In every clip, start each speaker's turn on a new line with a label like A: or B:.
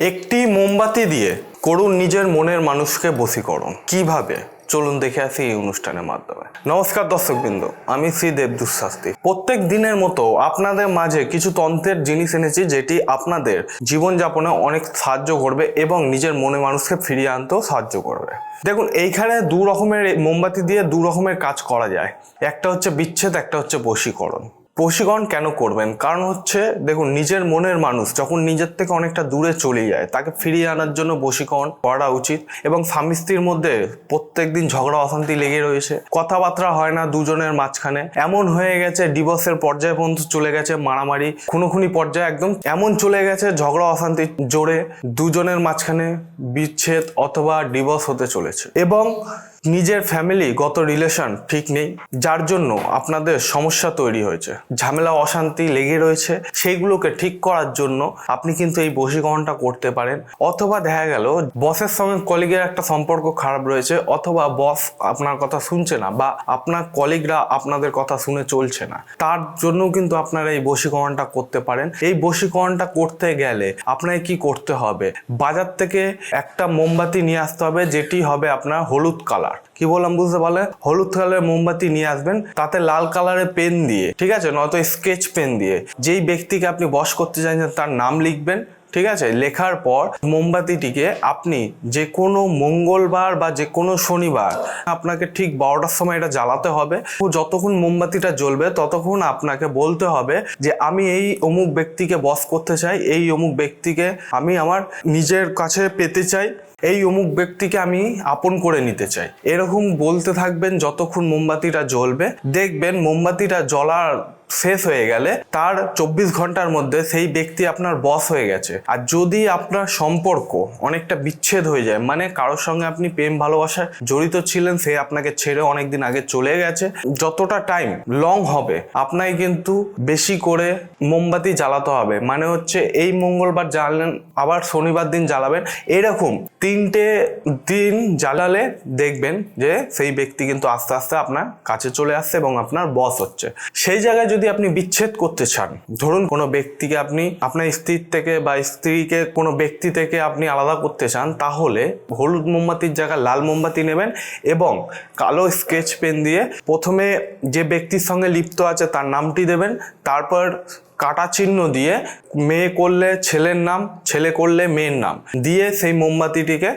A: একটি মোমবাতি দিয়ে করুন নিজের মনের মানুষকে বশীকরণ। কিভাবে চলুন দেখে আসি এই অনুষ্ঠানের মাধ্যমে। নমস্কার দর্শকবৃন্দ, আমি শ্রী দেবদূত শাস্ত্রী। প্রত্যেক দিনের মতো আপনাদের মাঝে কিছু তন্ত্রের জিনিস এনেছি যেটি আপনাদের জীবনযাপনে অনেক সাহায্য করবে এবং নিজের মনে মানুষকে ফিরিয়ে আনতেও সাহায্য করবে। দেখুন, এইখানে দু রকমের মোমবাতি দিয়ে দু রকমের কাজ করা যায়। একটা হচ্ছে বিচ্ছেদ, একটা হচ্ছে বশীকরণ। বশীকরণ কেন করবেন? কারণ হচ্ছে দেখুন, নিজের মনের মানুষ যখন নিজের থেকে অনেকটা দূরে চলে যায় তাকে ফিরিয়ে আনার জন্য বশীকরণ করা উচিত। এবং স্বামী স্ত্রীর মধ্যে প্রত্যেক দিন ঝগড়া অশান্তি লেগে রয়েছে, কথাবার্তা হয় না দুজনের মাঝখানে, এমন হয়ে গেছে ডিভোর্সের পর্যায়ে পর্যন্ত চলে গেছে, মারামারি খুনোখুনি পর্যায়ে একদম এমন চলে গেছে, ঝগড়া অশান্তি জোরে দুজনের মাঝখানে বিচ্ছেদ অথবা ডিভোর্স হতে চলেছে এবং নিজের ফ্যামিলিগত রিলেশন ঠিক নেই, যার জন্য আপনাদের সমস্যা তৈরি হয়েছে, ঝামেলা অশান্তি লেগে রয়েছে। সেইগুলোকে ঠিক করার জন্য আপনি কিন্তু এই বশীকরণটা করতে পারেন। অথবা দেখা গেল বসের সঙ্গে কলিগের একটা সম্পর্ক খারাপ রয়েছে, অথবা বস আপনার কথা শুনছে না বা আপনার কলিগরা আপনাদের কথা শুনে চলছে না, তার জন্য কিন্তু আপনারা এই বশীকরণটা করতে পারেন। এই বশীকরণটা করতে গেলে আপনাকে কি করতে হবে? বাজার থেকে একটা মোমবাতি নিয়ে আসতে হবে, যেটি হবে আপনার হলুদ কালার। কি বললাম বুঝতে পারলে? হলুদ কালারের মোমবাতি নিয়ে আসবেন, তাতে লাল কালারের পেন দিয়ে, ঠিক আছে, নয়তো স্কেচ পেন দিয়ে যেই ব্যক্তিকে আপনি বশ করতে চাইছেন তার নাম লিখবেন। ঠিক আছে, লেখার পর মোমবাতিটিকে আপনি যে কোনো মঙ্গলবার বা যে কোনো শনিবার আপনাকে ঠিক 12টার সময় এটা জ্বালাতে হবে। যতক্ষণ মোমবাতিটা জ্বলবে ততক্ষণ আপনাকে বলতে হবে যে আমি এই অমুক ব্যক্তিকে বশ করতে চাই, এই অমুক ব্যক্তিকে আমি আমার নিজের কাছে পেতে চাই, এই অমুক ব্যক্তিকে আমি আপন করে নিতে চাই। এরকম বলতে থাকবেন যতক্ষণ মোমবাতিটা জ্বলবে। দেখবেন মোমবাতিটা জ্বলার শেষ হয়ে গেলে তার 24 ঘন্টার মধ্যে সেই ব্যক্তি আপনার বস হয়ে গেছে। আর যদি আপনার সম্পর্ক অনেকটা বিচ্ছেদ হয়ে যায়, মানে কারোর সঙ্গে আপনি প্রেম ভালোবাসায় জড়িত ছিলেন, সে আপনাকে ছেড়ে অনেকদিন আগে চলে গেছে, যতটা টাইম লং হবে আপনাকে কিন্তু বেশি করে মোমবাতি জ্বালাতে হবে। মানে হচ্ছে এই মঙ্গলবার জ্বালালেন, আবার শনিবার দিন জ্বালাবেন, এরকম 3টে দিন জ্বালালে দেখবেন যে সেই ব্যক্তি কিন্তু আস্তে আস্তে আপনার কাছে চলে আসছে এবং আপনার বস হচ্ছে। সেই জায়গায় যদি আপনি বিচ্ছেদ করতে চান, ধরুন কোনো ব্যক্তিকে আপনি আপনার স্ত্রীর থেকে বা স্ত্রীকে কোনো ব্যক্তি থেকে আপনি আলাদা করতে চান, তাহলে হলুদ মোমবাতির জায়গায় লাল মোমবাতি নেবেন এবং কালো স্কেচ পেন দিয়ে প্রথমে যে ব্যক্তির সঙ্গে লিপ্ত আছে তার নামটি দেবেন, তারপর কাটা চিহ্ন দিয়ে মেয়ে করলে ছেলের নাম, ছেলে করলে মেয়ের নাম দিয়ে সেই মোমবাতিটিকে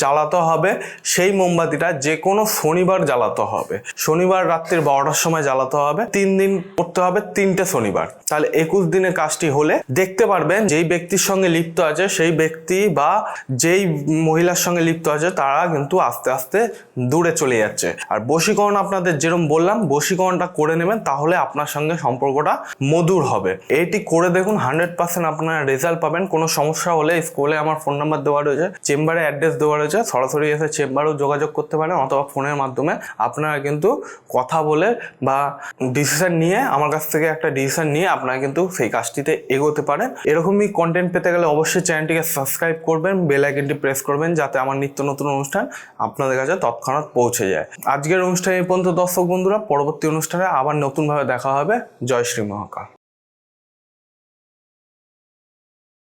A: জ্বালাতে হবে। সেই মোমবাতিটা যে কোনো শনিবার জ্বালাতে হবে, শনিবার রাত্রির 12টার সময় জ্বালাতে হবে। 3 দিন করতে হবে, 3টে শনিবার। তাহলে 21 দিনের কাজটি হলে দেখতে পারবেন যেই ব্যক্তির সঙ্গে লিপ্ত আছে সেই ব্যক্তি বা যেই মহিলার সঙ্গে লিপ্ত আছে তারা কিন্তু আস্তে আস্তে দূরে চলে যাচ্ছে। আর বশীকরণ আপনাদের যেরকম বললাম, বশীকরণটা করে নেবেন, তাহলে আপনার সঙ্গে সম্পর্কটা মধুর হবে। এটি করে দেখুন, 100% আপনারা রেজাল্ট পাবেন। কোনো সমস্যা হলে স্কুলে আমার ফোন নাম্বার দেওয়া রয়েছে, চেম্বারে অ্যাড্রেস দেওয়া রয়েছে, সরাসরি এসে চেম্বারেও যোগাযোগ করতে পারেন, অথবা ফোনের মাধ্যমে আপনারা কিন্তু কথা বলে বা ডিসিশন নিয়ে আমার কাছ থেকে একটা ডিসিশন নিয়ে আপনারা কিন্তু সেই কাজটিতে এগোতে পারেন। এরকমই কন্টেন্ট পেতে গেলে অবশ্যই চ্যানেলটিকে সাবস্ক্রাইব করবেন, বেল আইকনটি প্রেস করবেন, যাতে আমার নিত্য নতুন অনুষ্ঠান আপনাদের কাছে তৎক্ষণাৎ পৌঁছে যায়। আজকের অনুষ্ঠানে এই পর্যন্ত দর্শক বন্ধুরা, পরবর্তী অনুষ্ঠানে আবার নতুনভাবে দেখা হবে। জয় শ্রী মহাকাল।